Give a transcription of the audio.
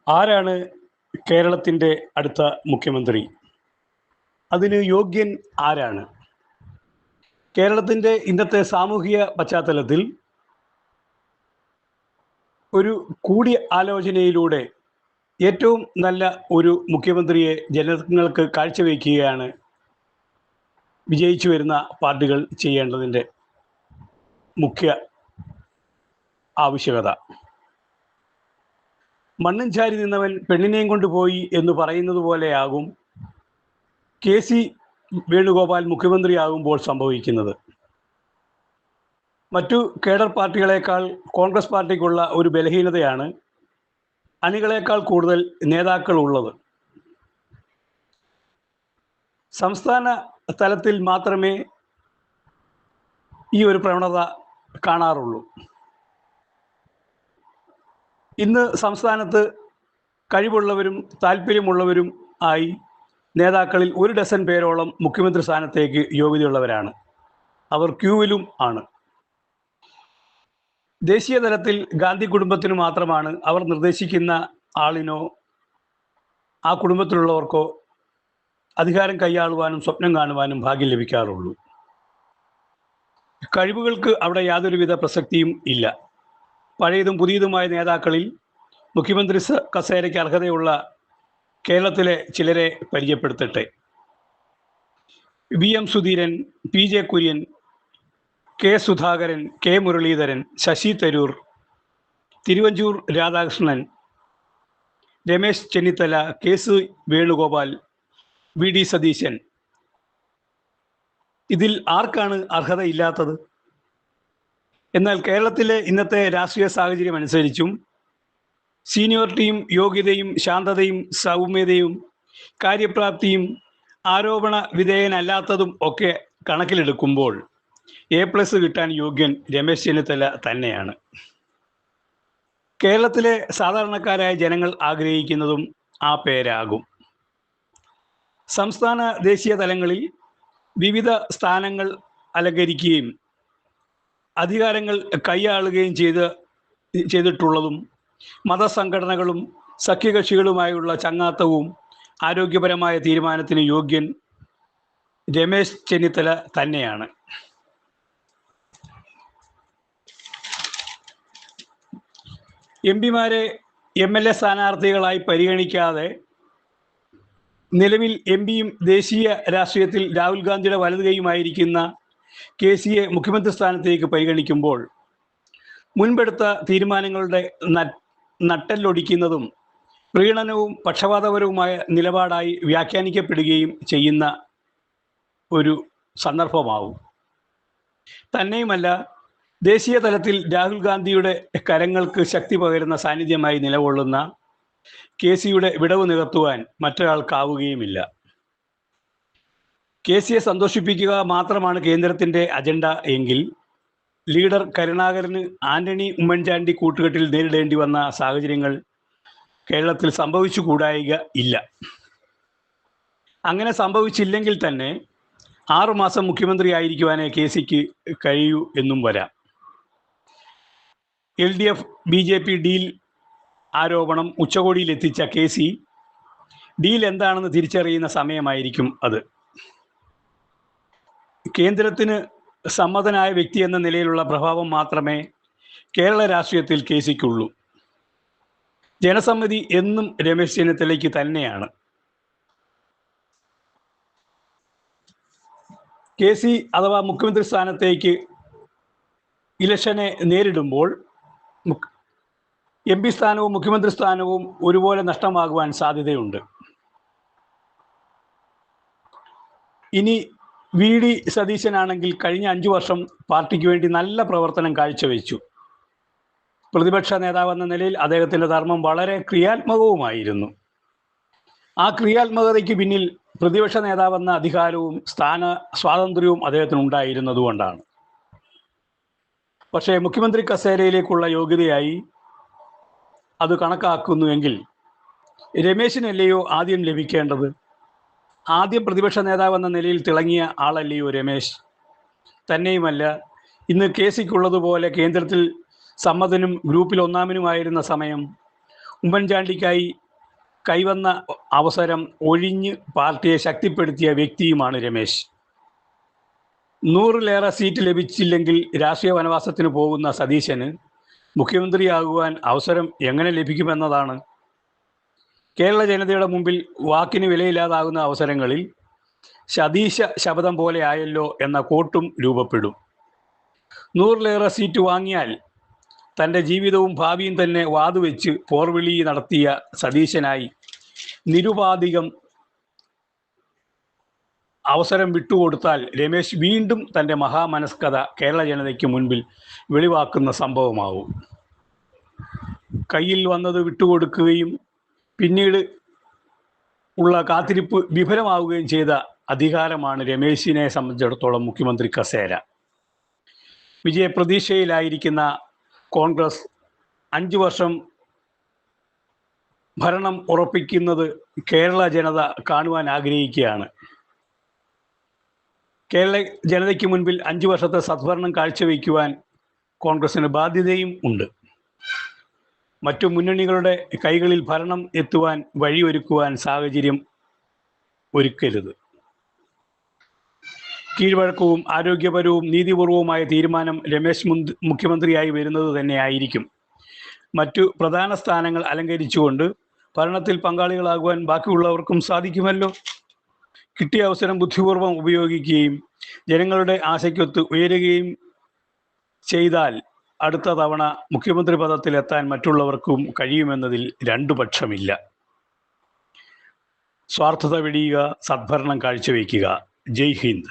ആരാണ് കേരളത്തിൻ്റെ അടുത്ത മുഖ്യമന്ത്രി? അതിന് യോഗ്യൻ ആരാണ്? കേരളത്തിൻ്റെ ഇന്നത്തെ സാമൂഹിക പശ്ചാത്തലത്തിൽ ഒരു കൂടിയ ആലോചനയിലൂടെ ഏറ്റവും നല്ല ഒരു മുഖ്യമന്ത്രിയെ ജനങ്ങൾക്ക് കാഴ്ചവെക്കുകയാണ് വിജയിച്ചു വരുന്ന പാർട്ടികൾ ചെയ്യേണ്ടതിൻ്റെ മുഖ്യ ആവശ്യകത. മണ്ണും ചാരി നിന്നവൻ പെണ്ണിനെയും കൊണ്ടുപോയി എന്ന് പറയുന്നത് പോലെയാകും KC വേണുഗോപാൽ മുഖ്യമന്ത്രിയാകുമ്പോൾ സംഭവിക്കുന്നത്. മറ്റു കേഡർ പാർട്ടികളെക്കാൾ കോൺഗ്രസ് പാർട്ടിക്കുള്ള ഒരു ബലഹീനതയാണ് അണികളേക്കാൾ കൂടുതൽ നേതാക്കൾ ഉള്ളത്. സംസ്ഥാന തലത്തിൽ മാത്രമേ ഈ ഒരു പ്രവണത കാണാറുള്ളൂ. ഇന്ന് സംസ്ഥാനത്ത് കഴിവുള്ളവരും താല്പര്യമുള്ളവരും ആയി നേതാക്കളിൽ 1 ഡസൻ പേരോളം മുഖ്യമന്ത്രി സ്ഥാനത്തേക്ക് യോഗ്യതയുള്ളവരാണ്. അവർ ക്യൂവിലും ആണ്. ദേശീയ തലത്തിൽ ഗാന്ധി കുടുംബത്തിന് മാത്രമാണ് അവർ നിർദ്ദേശിക്കുന്ന ആളിനോ ആ കുടുംബത്തിലുള്ളവർക്കോ അധികാരം കൈയാളുവാനും സ്വപ്നം കാണുവാനും ഭാഗ്യം ലഭിക്കാറുള്ളൂ. കഴിവുകൾക്ക് അവിടെ യാതൊരുവിധ പ്രസക്തിയും ഇല്ല. പഴയതും പുതിയതുമായ നേതാക്കളിൽ മുഖ്യമന്ത്രി കസേരയ്ക്ക് അർഹതയുള്ള കേരളത്തിലെ ചിലരെ പരിചയപ്പെടുത്തട്ടെ. VM Sudheeran, PJ Kurian, K Sudhakaran, K Muraleedharan, Sasi Tharoor, Thiruvanchoor Radhakrishnan, Ramesh Chennithala, KC Venugopal, VD Satheesan. ഇതിൽ ആർക്കാണ് അർഹതയില്ലാത്തത്? എന്നാൽ കേരളത്തിലെ ഇന്നത്തെ രാഷ്ട്രീയ സാഹചര്യം അനുസരിച്ചും സീനിയോറിറ്റിയും യോഗ്യതയും ശാന്തതയും സൗമ്യതയും കാര്യപ്രാപ്തിയും ആരോപണ വിധേയനല്ലാത്തതും ഒക്കെ കണക്കിലെടുക്കുമ്പോൾ A+ കിട്ടാൻ യോഗ്യൻ രമേശ് ചെന്നിത്തല തന്നെയാണ്. കേരളത്തിലെ സാധാരണക്കാരായ ജനങ്ങൾ ആഗ്രഹിക്കുന്നതും ആ പേരാകും. സംസ്ഥാന ദേശീയ തലങ്ങളിൽ വിവിധ സ്ഥാനങ്ങൾ അലങ്കരിക്കുകയും അധികാരങ്ങൾ കൈയാളുകയും ചെയ്തിട്ടുള്ളതും മതസംഘടനകളും സഖ്യകക്ഷികളുമായുള്ള ചങ്ങാത്തവും ആരോഗ്യപരമായ തീരുമാനത്തിന് യോഗ്യൻ രമേശ് ചെന്നിത്തല തന്നെയാണ്. MPമാരെ MLA സ്ഥാനാർത്ഥികളായി പരിഗണിക്കാതെ നിലവിൽ MPയും ദേശീയ രാഷ്ട്രീയത്തിൽ രാഹുൽ ഗാന്ധിയുടെ വലതുകൈയുമായിരിക്കുന്ന KCയെ മുഖ്യമന്ത്രി സ്ഥാനത്തേക്ക് പരിഗണിക്കുമ്പോൾ മുൻപെടുത്ത തീരുമാനങ്ങളുടെ നട്ടെല്ലൊടിക്കുന്നതും പ്രീണനവും പക്ഷപാതപരവുമായ നിലപാടായി വ്യാഖ്യാനിക്കപ്പെടുകയും ചെയ്യുന്ന ഒരു സന്ദർഭമാവും. തന്നെയുമല്ല, ദേശീയ തലത്തിൽ രാഹുൽ ഗാന്ധിയുടെ കരങ്ങൾക്ക് ശക്തി പകരുന്ന സാന്നിധ്യമായി നിലകൊള്ളുന്ന KCയുടെ വിടവ് നികത്തുവാൻ മറ്റൊരാൾക്കാവുകയുമില്ല. KCയെ സന്തോഷിപ്പിക്കുക മാത്രമാണ് കേന്ദ്രത്തിൻ്റെ അജണ്ട എങ്കിൽ ലീഡർ കരുണാകരന് ആന്റണി ഉമ്മൻചാണ്ടി കൂട്ടുകെട്ടിൽ നേരിടേണ്ടി വന്ന സാഹചര്യങ്ങൾ കേരളത്തിൽ സംഭവിച്ചു കൂടായിക ഇല്ല. അങ്ങനെ സംഭവിച്ചില്ലെങ്കിൽ തന്നെ 6 മാസം മുഖ്യമന്ത്രി ആയിരിക്കുവാനേ KCക്ക് കഴിയൂ എന്നും വരാം. LDF BJP ഡീൽ ആരോപണം ഉച്ചകോടിയിൽ എത്തിച്ച KC ഡീൽ എന്താണെന്ന് തിരിച്ചറിയുന്ന സമയമായിരിക്കും അത്. കേന്ദ്രത്തിന് സമ്മതനായ വ്യക്തി എന്ന നിലയിലുള്ള പ്രഭാവം മാത്രമേ കേരള രാഷ്ട്രീയത്തിൽ KCക്കുള്ളൂ. ജനസമ്മതി എന്നും രമേശ് ചെന്നിത്തലയ്ക്ക് തന്നെയാണ്. KC അഥവാ മുഖ്യമന്ത്രി സ്ഥാനത്തേക്ക് ഇലക്ഷനെ നേരിടുമ്പോൾ MP സ്ഥാനവും മുഖ്യമന്ത്രി സ്ഥാനവും ഒരുപോലെ നഷ്ടമാകുവാൻ സാധ്യതയുണ്ട്. ഇനി VD സതീശനാണെങ്കിൽ കഴിഞ്ഞ 5 വർഷം പാർട്ടിക്ക് വേണ്ടി നല്ല പ്രവർത്തനം കാഴ്ചവെച്ചു. പ്രതിപക്ഷ നേതാവെന്ന നിലയിൽ അദ്ദേഹത്തിൻ്റെ ധർമ്മം വളരെ ക്രിയാത്മകവുമായിരുന്നു. ആ ക്രിയാത്മകതയ്ക്ക് പിന്നിൽ പ്രതിപക്ഷ നേതാവെന്ന അധികാരവും സ്വാതന്ത്ര്യവും അദ്ദേഹത്തിന് ഉണ്ടായിരുന്നതുകൊണ്ടാണ്. പക്ഷേ മുഖ്യമന്ത്രി കസേരയിലേക്കുള്ള യോഗ്യതയായി അത് കണക്കാക്കുന്നുവെങ്കിൽ രമേശിനല്ലയോ ആദ്യം ലഭിക്കേണ്ടത്? ആദ്യം പ്രതിപക്ഷ നേതാവെന്ന നിലയിൽ തിളങ്ങിയ ആളല്ലയോ രമേശ്? തന്നെയുമല്ല, ഇന്ന് KCക്കുള്ളതുപോലെ കേന്ദ്രത്തിൽ സമ്മതനും ഗ്രൂപ്പിൽ ഒന്നാമനുമായിരുന്ന സമയം ഉമ്മൻചാണ്ടിക്കായി കൈവന്ന അവസരം ഒഴിഞ്ഞ് പാർട്ടിയെ ശക്തിപ്പെടുത്തിയ വ്യക്തിയുമാണ് രമേശ്. 100-ലേറെ സീറ്റ് ലഭിച്ചില്ലെങ്കിൽ രാഷ്ട്രീയ വനവാസത്തിന് പോകുന്ന സതീശന് മുഖ്യമന്ത്രിയാകുവാൻ അവസരം എങ്ങനെ ലഭിക്കുമെന്നതാണ്. കേരള ജനതയുടെ മുമ്പിൽ വാക്കിന് വിലയില്ലാതാകുന്ന അവസരങ്ങളിൽ സതീശ ശപഥം പോലെ ആയല്ലോ എന്ന കോട്ടും രൂപപ്പെടും. 100-ലേറെ സീറ്റ് വാങ്ങിയാൽ തൻ്റെ ജീവിതവും ഭാവിയും തന്നെ വാതുവെച്ച് പോർവിളി നടത്തിയ സതീശനായി നിരുപാധികം അവസരം വിട്ടുകൊടുത്താൽ രമേശ് വീണ്ടും തൻ്റെ മഹാമനസ്കത കേരള ജനതയ്ക്ക് മുൻപിൽ വെളിവാക്കുന്ന സംഭവമാവും. കയ്യിൽ വന്നത് വിട്ടുകൊടുക്കുകയും പിന്നീട് ഉള്ള കാത്തിരിപ്പ് വിഫലമാവുകയും ചെയ്ത അധികാരമാണ് രമേശിനെ സംബന്ധിച്ചിടത്തോളം മുഖ്യമന്ത്രി കസേര. വിജയപ്രതീക്ഷയിലായിരിക്കുന്ന കോൺഗ്രസ് 5 വർഷം ഭരണം ഉറപ്പിക്കുന്നത് കേരള ജനത കാണുവാൻ ആഗ്രഹിക്കുകയാണ്. കേരള ജനതയ്ക്ക് മുൻപിൽ 5 വർഷത്തെ സദ്ഭരണം കാഴ്ചവെക്കുവാൻ കോൺഗ്രസിന് ബാധ്യതയും ഉണ്ട്. മറ്റു മുന്നണികളുടെ കൈകളിൽ ഭരണം എത്തുവാൻ വഴിയൊരുക്കുവാൻ സാഹചര്യം ഒരുക്കരുത്. കീഴ്വഴക്കവും ആരോഗ്യപരവും നീതിപൂർവവുമായ തീരുമാനം രമേശ് മുഖ്യമന്ത്രിയായി വരുന്നത് തന്നെയായിരിക്കും. മറ്റു പ്രധാന സ്ഥാനങ്ങൾ അലങ്കരിച്ചുകൊണ്ട് ഭരണത്തിൽ പങ്കാളികളാകുവാൻ ബാക്കിയുള്ളവർക്കും സാധിക്കുമല്ലോ. കിട്ടിയ അവസരം ബുദ്ധിപൂർവം ഉപയോഗിക്കുകയും ജനങ്ങളുടെ ആശയ്ക്കൊത്ത് ഉയരുകയും ചെയ്താൽ അടുത്ത തവണ മുഖ്യമന്ത്രി പദത്തിലെത്താൻ മറ്റുള്ളവർക്കും കഴിയുമെന്നതിൽ 2 പക്ഷമില്ല. സ്വാർത്ഥത വെടിയുക, സദ്ഭരണം കാഴ്ചവെക്കുക. ജയ് ഹിന്ദ്.